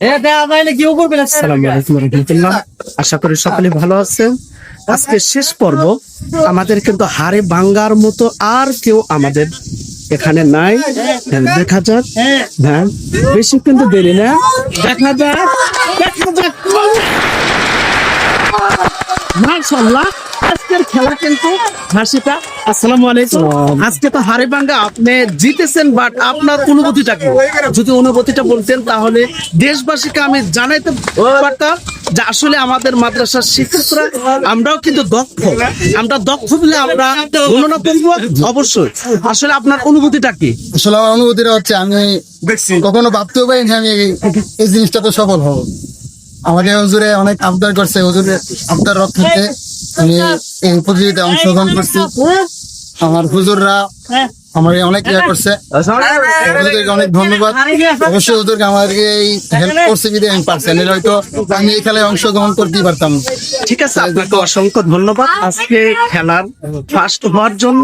আসসালামু আলাইকুম রাহমাতুল্লাহ। আশা করি সকলে ভালো আছেন। আজকে শেষ পর্ব। আমাদের কিন্তু হাড়ে ভাঙ্গার মতো আর কেউ আমাদের এখানে নাই। দেখা যাক, হ্যাঁ বেশি কিন্তু দেরি না, দেখা যাক মাশাআল্লাহ। আজকের খেলা কিন্তু হাসিটা। আসসালামু আলাইকুম। আজকে তো হাড়ে ভাঙ্গা আপনি জিতেছেন, বাট আপনার অনুভূতিটা কি? যদি অনুভূতিটা বলতেন তাহলে দেশবাসীকে আমি জানাইতে পারতাম যে আসলে আমাদের মাদ্রাসার শিক্ষকরা আমরাও কিন্তু দক্ষ। আমরা দক্ষ বলে আমরা গণনা করবো অবশ্যই। আসলে আপনার অনুভূতিটা কি? আসলে আমার অনুভূতিটা হচ্ছে আমি কখনো ভাবতেও পারিনি আমি এই জিনিসটা তো সফল হবো। আমাকে হুজুরে অনেক আবদার করছে, হুজুরের আবদার রক্ষার্থে আমি এই প্রতিযোগিতায় অংশগ্রহণ করছি। আমার হুজুররা আমাকে অনেক ইয়ে করছে, হুজুরকে অনেক ধন্যবাদ। অবশ্যই হুজুরকে আমাদেরকে এই হেল্প করছে বিধে আমি পারছি, নাহলে হয়তো আমি এই খেলায় অংশগ্রহণ করতেই পারতাম না। ঠিক আছে, আপনাকে অসংখ্য ধন্যবাদ আজকে খেলার ফার্স্ট হওয়ার জন্য।